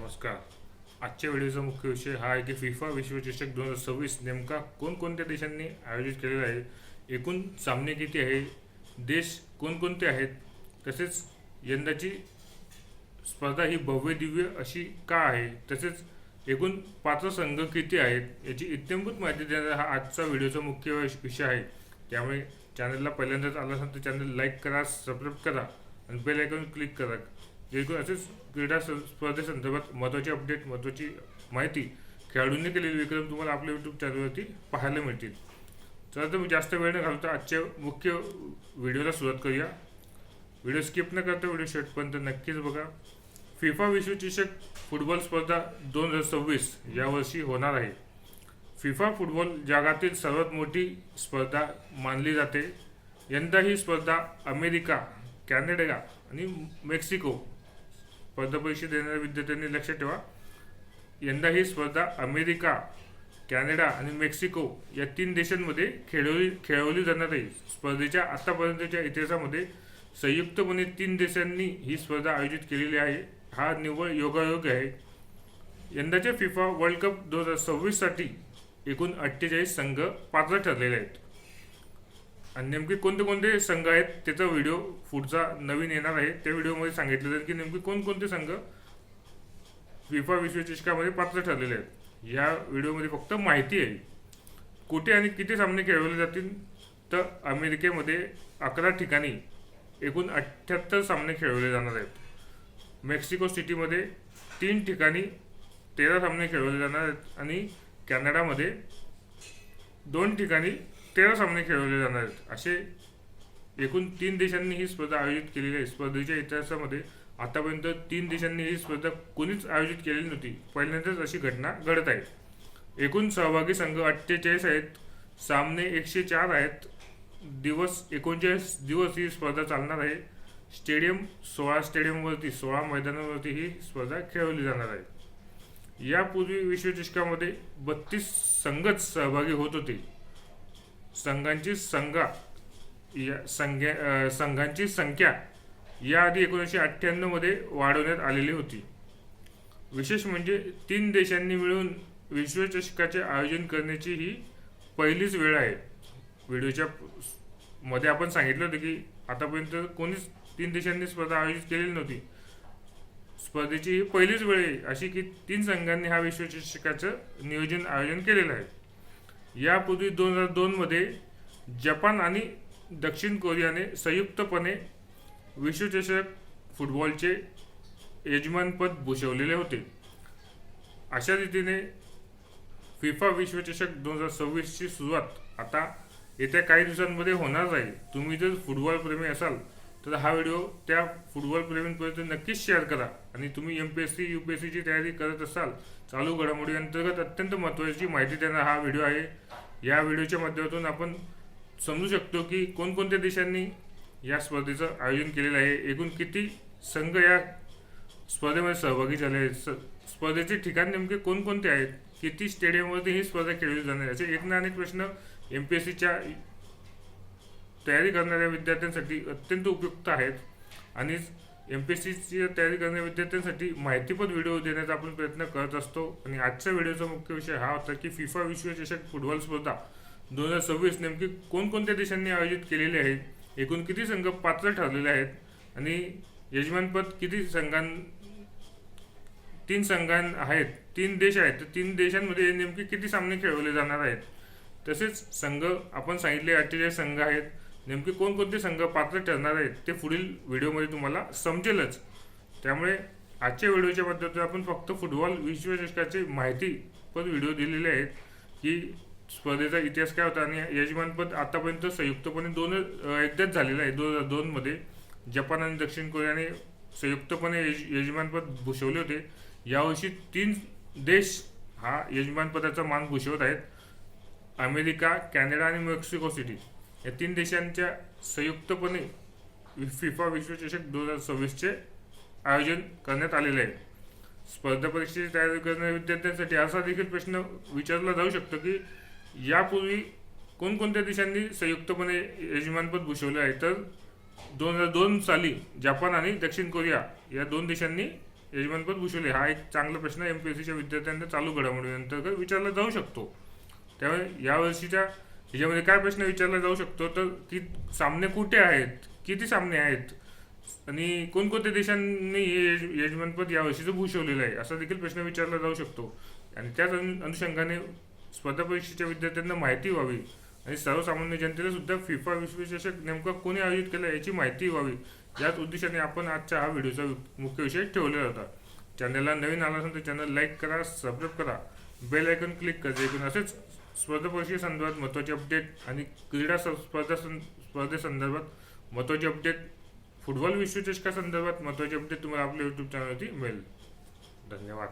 नमस्कार. आजच्या व्हिडिओचा मुख्य विषय हा आहे की फिफा विश्वचषक 2026 नेमका कोणकोणत्या देशांनी आयोजित केलेला आहे, एकूण सामने किती आहे, देश कोणकोणते आहेत, तसेच यंदाची स्पर्धा ही भव्य दिव्य अशी का आहे, तसेच एकूण पात्र संघ किती आहेत याची इत्थंभूत माहिती देणारा हा आजचा व्हिडिओचा मुख्य विषय आहे. त्यामुळे चॅनलला पहिल्यांदाच आला असेल तर चॅनल लाईक करा, सबस्क्राईब करा आणि बेल आयकॉन क्लिक करा, जेणेकरून असेच क्रीडा स्पर्धेसंदर्भात महत्त्वाची अपडेट, महत्त्वाची माहिती, खेळाडूंनी केलेले विक्रम तुम्हाला आपल्या यूट्यूब चॅनलवरती पाहायला मिळतील. चला तर मी जास्त वेळ न घालता आजच्या मुख्य व्हिडिओला सुरुवात करूया. व्हिडिओ स्किप न करता व्हिडिओ शेवटपर्यंत नक्कीच बघा. फिफा विश्वचषक फुटबॉल स्पर्धा 2026 यावर्षी होणार आहे. फिफा फुटबॉल जगातील सर्वात मोठी स्पर्धा मानली जाते. यंदा ही स्पर्धा अमेरिका, कॅनडा आणि मेक्सिको, स्पर्धा परीक्षा देणाऱ्या विद्यार्थ्यांनी लक्षात ठेवा, यंदा ही स्पर्धा अमेरिका, कॅनडा आणि मेक्सिको या 3 देशांमध्ये खेळवली जाणार आहे. स्पर्धेच्या आतापर्यंतच्या इतिहासामध्ये संयुक्तपणे 3 देशांनी ही स्पर्धा आयोजित केलेली आहे. हा निव्वळ योगायोग आहे. यंदाच्या फिफा वर्ल्ड कप 2026 साठी एकूण 48 संघ पात्र ठरलेले आहेत. आणि नेमके कोणते कोणते संघ आहेत त्याचा व्हिडिओ पुढचा नवीन येणार आहे. त्या व्हिडिओमध्ये सांगितलं जाईल की नेमके कोणकोणते संघ फिफा विश्वचषकामध्ये पात्र ठरलेले आहेत. या व्हिडिओमध्ये फक्त माहिती आहे. कुठे आणि किती सामने खेळवले जातील तर अमेरिकेमध्ये 11 ठिकाणी एकूण 78 सामने खेळवले जाणार आहेत. मेक्सिको सिटीमध्ये 3 ठिकाणी 13 सामने खेळवले जाणार आहेत आणि कॅनडामध्ये 2 ठिकाणी 13 सामने खेळवले जाणार आहेत. असे एकूण 3 देशांनी ही स्पर्धा आयोजित केलेली आहे. स्पर्धेच्या इतिहासामध्ये आतापर्यंत 3 देशांनी ही स्पर्धा कोणीच आयोजित केलेली नव्हती. पहिल्यांदाच अशी घटना घडत आहे. एकूण सहभागी संघ 48 आहेत. सामने 104 आहेत. दिवस 39 दिवस ही स्पर्धा चालणार आहे. स्टेडियम 16 स्टेडियमवरती 16 मैदानावरती ही स्पर्धा खेळवली जाणार आहे. यापूर्वी विश्वचषकामध्ये 32 संघच सहभागी होत होते. संघांची संख्या याआधी 1998 मध्ये वाढवण्यात आलेली होती. विशेष म्हणजे 3 देशांनी मिळून विश्वचषकाचे आयोजन करण्याची ही पहिलीच वेळ आहे. व्हिडिओच्या मध्ये आपण सांगितलं होतं की आतापर्यंत कोणीच 3 देशांनी स्पर्धा आयोजित केलेली नव्हती. स्पर्धेची ही पहिलीच वेळ आहे अशी की 3 संघांनी हा विश्वचषकाचं आयोजन केलेलं आहे. यापूर्वी 2002 मध्ये जपान आणि दक्षिण कोरियाने संयुक्तपणे विश्वचषक फुटबॉलचे यजमानपद भूषवलेले होते. अशा रीतीने फिफा विश्वचषक 2026 ची सुरुवात आता येत्या काही दिवसांमध्ये होणार आहे. तुम्ही जर फुटबॉल प्रेमी असाल तर हा व्हिडिओ त्या फुटबॉल प्रेमींपर्यंत नक्कीच शेअर करा. आणि तुम्ही MPSC UPSC ची तयारी करत असाल, चालू घडामोडी अंतर्गत अत्यंत महत्त्वाची माहिती देणारा हा व्हिडिओ आहे. या व्हिडिओच्या माध्यमातून आपण समजू शकतो की कोणकोणत्या देशांनी या स्पर्धेचं आयोजन केलेलं आहे, एकूण किती संघ या स्पर्धेमध्ये सहभागी झाले आहेत, स्पर्धेचे ठिकाण नेमके कोणकोणते आहेत, किती स्टेडियमवरती ही स्पर्धा खेळली जाणार आहे. असे एक ना अनेक प्रश्न MPSCच्या तयारी करणाऱ्या विद्यार्थ्यांसाठी अत्यंत उपयुक्त आहेत. आणि MPSCची तयारी करणाऱ्या विद्यार्थ्यांसाठी माहितीपद व्हिडिओ देण्याचा आपण प्रयत्न करत असतो. आणि आजच्या व्हिडिओचा मुख्य विषय हा होता की फिफा विश्वचषक फुटबॉल स्पर्धा 2026 नेमकी कोणकोणत्या देशांनी आयोजित केलेली आहे, एकूण किती संघ पात्र ठरलेले आहेत आणि यजमानपद किती 3 संघां आहेत, 3 देश आहेत, तर 3 देशांमध्ये नेमके किती सामने खेळवले जाणार आहेत. तसेच संघ आपण सांगितले 48 संघ आहेत. नेमके कोणकोणते संघ पात्र ठरणार आहेत ते पुढील व्हिडिओमध्ये तुम्हाला समजेलच. त्यामुळे आजच्या व्हिडिओच्या माध्यमातून आपण फक्त फुटबॉल विश्वचषकाची माहितीपद व्हिडिओ दिलेले आहेत की स्पर्धेचा इतिहास काय होता आणि यजमानपद आतापर्यंत संयुक्तपणे एकदाच झालेलं आहे. 2002 मध्ये जपान आणि दक्षिण कोरियाने संयुक्तपणे यजमानपद भूषवले होते. यावर्षी 3 देश हा यजमानपदाचा मान भूषवत आहेत. अमेरिका, कॅनडा आणि मेक्सिको सिटी या 3 देशांच्या संयुक्तपणे फिफा विश्वचषक 2026 चे आयोजन करण्यात आलेले आहे. स्पर्धा परीक्षेची तयारी करणाऱ्या विद्यार्थ्यांसाठी असा देखील प्रश्न विचारला जाऊ शकतो की यापूर्वी कोणकोणत्या देशांनी संयुक्तपणे यजमानपद भूषवले आहे. तर 2002 साली जपान आणि दक्षिण कोरिया या 2 देशांनी यजमानपद भूषवले? हा एक चांगला प्रश्न MPSCच्या विद्यार्थ्यांना चालू घडामोडीनंतर विचारला जाऊ शकतो. त्यामुळे यावर्षीच्या ह्याच्यामध्ये काय प्रश्न विचारला जाऊ शकतो तर की सामने कुठे आहेत, किती सामने आहेत आणि कोणकोणत्या देशांनी हे यजमानपद यावर्षीचं भूषवलेलं आहे असा देखील प्रश्न विचारला जाऊ शकतो. आणि त्याच अनुषंगाने स्पर्धा परीक्षेच्या विद्यार्थ्यांना माहिती व्हावी आणि सर्वसामान्य जनतेला सुद्धा फिफा विश्वचषक नेमका कोणी आयोजित केला याची माहिती व्हावी, याच उद्देशाने आपण आजच्या हा व्हिडिओचा मुख्य विषय ठेवलेला होता. चॅनलला नवीन आला असेल तर चॅनल लाईक करा, सबस्क्राईब करा, बेल आयकॉन क्लिक करा, जेणेकरून असेच स्पर्धा परीक्षेसंदर्भात महत्त्वाचे अपडेट आणि क्रीडा स्पर्धेसंदर्भात महत्त्वाचे अपडेट, फुटबॉल विश्वचषकासंदर्भात महत्त्वाचे अपडेट तुम्हाला आपल्या यूट्यूब चॅनलवरती मिळेल. धन्यवाद.